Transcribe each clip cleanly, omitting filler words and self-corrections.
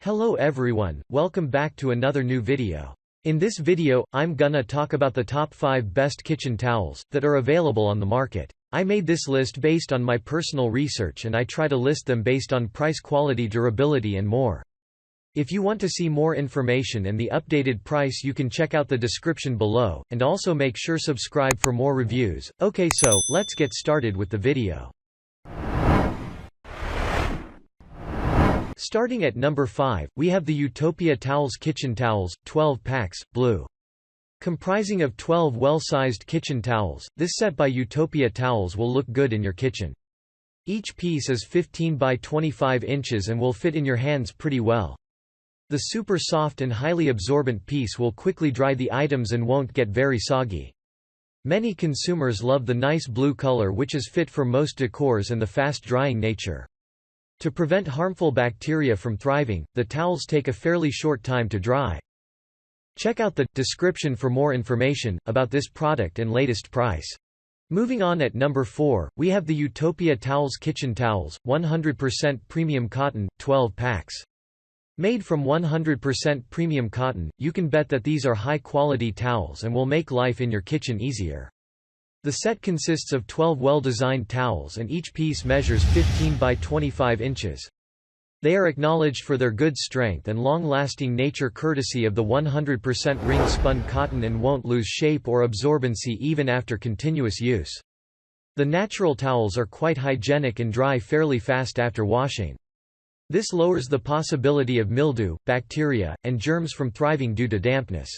Hello everyone, welcome back to another new video. In this video, I'm gonna talk about the top 5 best kitchen towels that are available on the market. I made this list based on my personal research and I try to list them based on price, quality, durability and more. If you want to see more information and the updated price, you can check out the description below, and also make sure subscribe for more reviews. Okay, so let's get started with the video. Starting at number 5, we have the Utopia Towels Kitchen Towels, 12 packs, blue. Comprising of 12 well-sized kitchen towels, this set by Utopia Towels will look good in your kitchen. Each piece is 15 by 25 inches and will fit in your hands pretty well. The super soft and highly absorbent piece will quickly dry the items and won't get very soggy. Many consumers love the nice blue color, which is fit for most decors, and the fast-drying nature. To prevent harmful bacteria from thriving, the towels take a fairly short time to dry. Check out the description for more information about this product and latest price. Moving on, at number 4, we have the Utopia Towels Kitchen Towels, 100% premium cotton, 12 packs. Made from 100% premium cotton, you can bet that these are high-quality towels and will make life in your kitchen easier. The set consists of 12 well-designed towels and each piece measures 15 by 25 inches. They are acknowledged for their good strength and long-lasting nature courtesy of the 100% ring-spun cotton and won't lose shape or absorbency even after continuous use. The natural towels are quite hygienic and dry fairly fast after washing. This lowers the possibility of mildew, bacteria, and germs from thriving due to dampness.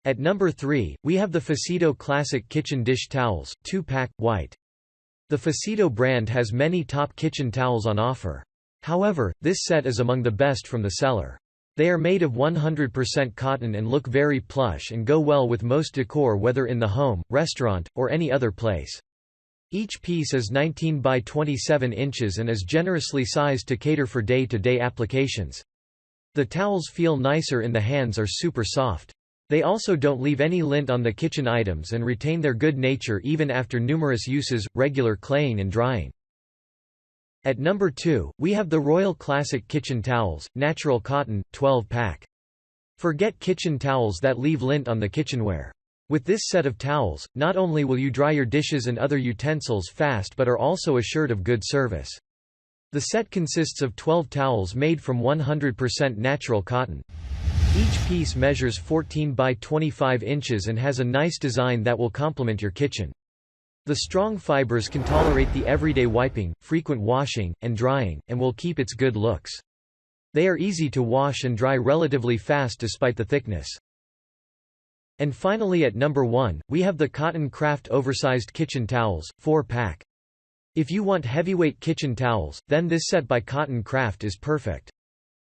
At number 3, we have the Fecido Classic Kitchen Dish Towels, 2-pack, white. The Fecido brand has many top kitchen towels on offer. However, this set is among the best from the seller. They are made of 100% cotton and look very plush and go well with most decor, whether in the home, restaurant, or any other place. Each piece is 19 by 27 inches and is generously sized to cater for day-to-day applications. The towels feel nicer in the hands, are super soft. They also don't leave any lint on the kitchen items and retain their good nature even after numerous uses, regular claying and drying. At number 2, we have the Royal Classic Kitchen Towels, natural cotton, 12-pack. Forget kitchen towels that leave lint on the kitchenware. With this set of towels, not only will you dry your dishes and other utensils fast but are also assured of good service. The set consists of 12 towels made from 100% natural cotton. Each piece measures 14 by 25 inches and has a nice design that will complement your kitchen. The strong fibers can tolerate the everyday wiping, frequent washing, and drying, and will keep its good looks. They are easy to wash and dry relatively fast despite the thickness. And finally, at number 1, we have the Cotton Craft Oversized Kitchen Towels, 4-pack. If you want heavyweight kitchen towels, then this set by Cotton Craft is perfect.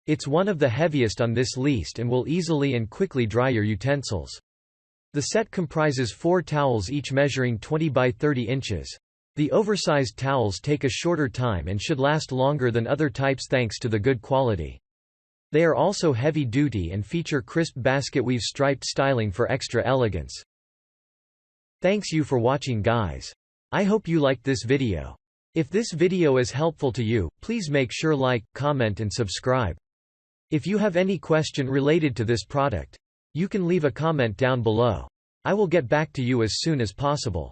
It's one of the heaviest on this list and will easily and quickly dry your utensils. The set comprises 4 towels, each measuring 20 by 30 inches. The oversized towels take a shorter time and should last longer than other types thanks to the good quality. They are also heavy-duty and feature crisp basket weave striped styling for extra elegance. Thanks you for watching, guys. I hope you liked this video. If this video is helpful to you, please make sure like, comment and subscribe. If you have any question related to this product, you can leave a comment down below. I will get back to you as soon as possible.